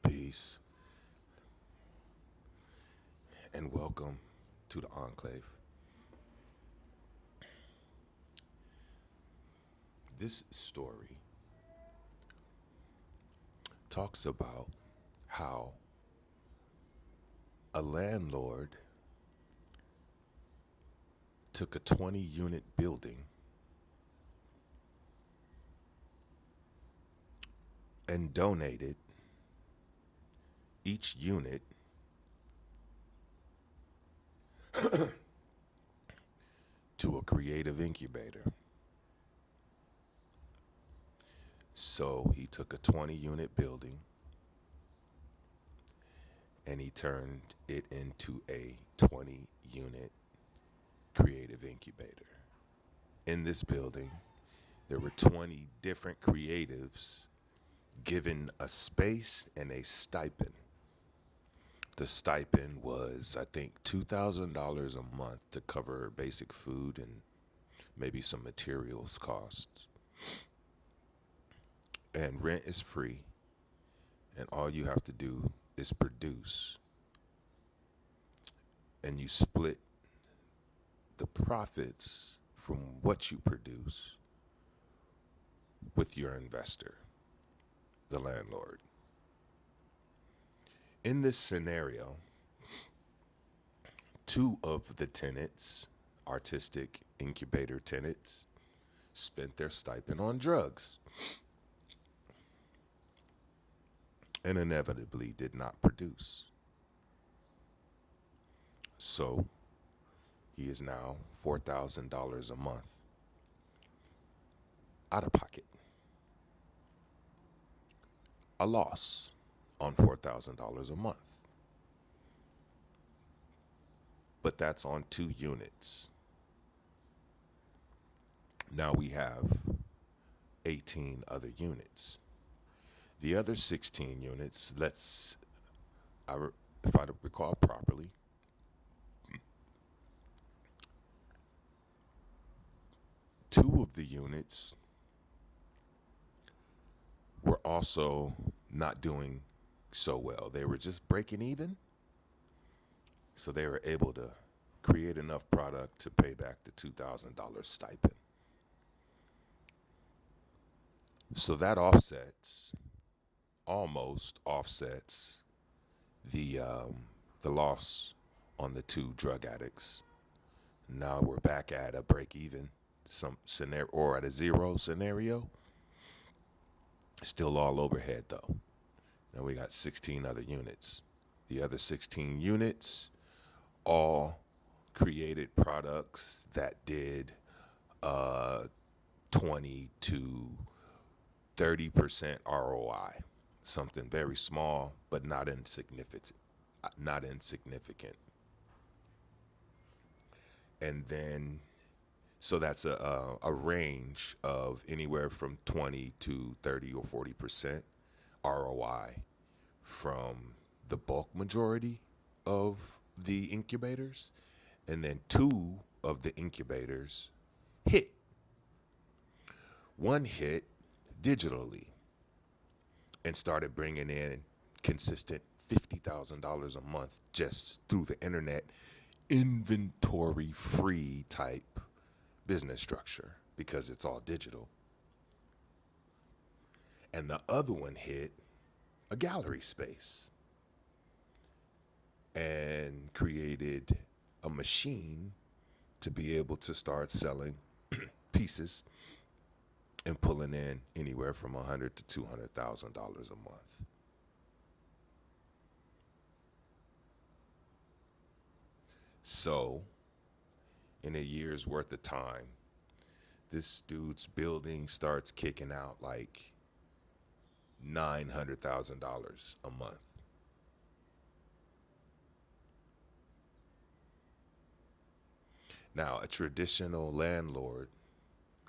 Peace and welcome to the Enclave. This story talks about how a landlord took a 20-unit building and donated each unit to a creative incubator. So he took a 20-unit building and he turned it into a 20-unit creative incubator. In this building, there were 20 different creatives given a space and a stipend. The stipend was, I think, $2,000 a month to cover basic food and maybe some materials costs. And rent is free, and all you have to do is produce. And you split the profits from what you produce with your investor, the landlord. In this scenario, two of the tenants, artistic incubator tenants, spent their stipend on drugs and inevitably did not produce. So he is now $4,000 a month out of pocket. A loss on $4,000 a month. But that's on 2 units. Now we have 18 other units. The other 16 units, if I recall properly, two of the units were also not doing so well. They were just breaking even. So they were able to create enough product to pay back the $2,000 stipend. So that almost offsets the loss on the two drug addicts. Now we're back at a break even some scenario or at a zero scenario. Still all overhead though. Now we got 16 other units. The other 16 units all created products that did 20 to 30% ROI. Something very small but not insignificant. Not insignificant. And then so that's a range of anywhere from 20 to 30 or 40% ROI from the bulk majority of the incubators. And then two of the incubators hit. One hit digitally and started bringing in consistent $50,000 a month just through the internet, inventory free type business structure because it's all digital. And the other one hit a gallery space and created a machine to be able to start selling pieces and pulling in anywhere from $100,000 to $200,000 a month. So, in a year's worth of time, this dude's building starts kicking out like $900,000 a month. Now, a traditional landlord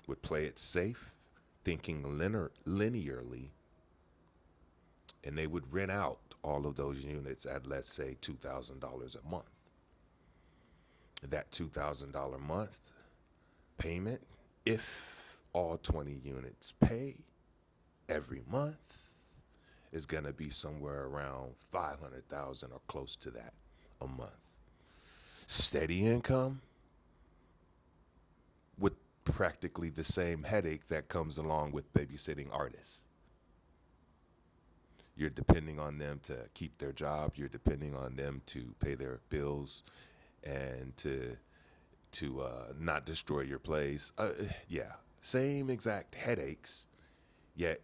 would play it safe, thinking linearly, and they would rent out all of those units at, let's say, $2,000 a month. That $2,000 a month payment, if all 20 units pay every month, is going to be somewhere around 500,000 or close to that a month. Steady income with practically the same headache that comes along with babysitting artists. You're depending on them to keep their job. You're depending on them to pay their bills and to not destroy your place. Yeah, same exact headaches. Yet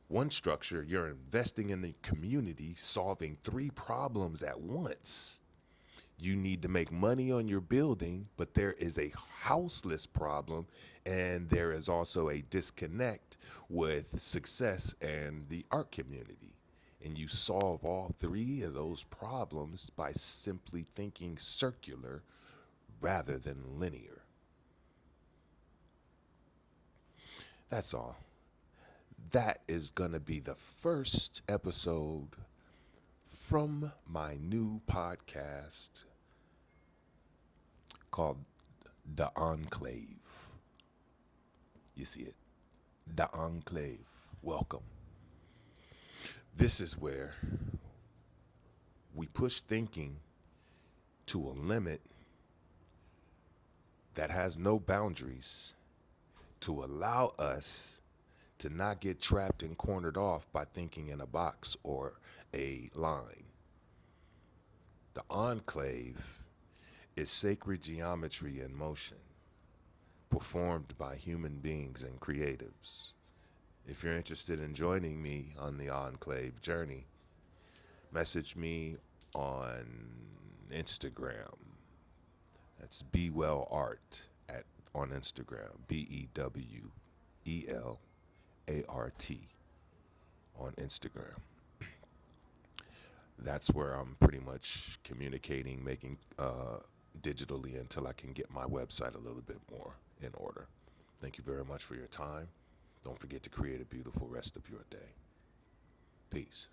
one structure, you're investing in the community, solving three problems at once. You need to make money on your building, but there is a houseless problem, and there is also a disconnect with success and the art community. And you solve all three of those problems by simply thinking circular rather than linear. That's all. That is going to be the first episode from my new podcast called The Enclave. You see it? The Enclave. Welcome. This is where we push thinking to a limit that has no boundaries to allow us to not get trapped and cornered off by thinking in a box or a line. The Enclave is sacred geometry in motion, performed by human beings and creatives. If you're interested in joining me on the Enclave journey, message me on Instagram. That's BeWellArt on Instagram. BeWellArt on Instagram. That's where I'm pretty much communicating, making digitally until I can get my website a little bit more in order. Thank you very much for your time. Don't forget to create a beautiful rest of your day. Peace.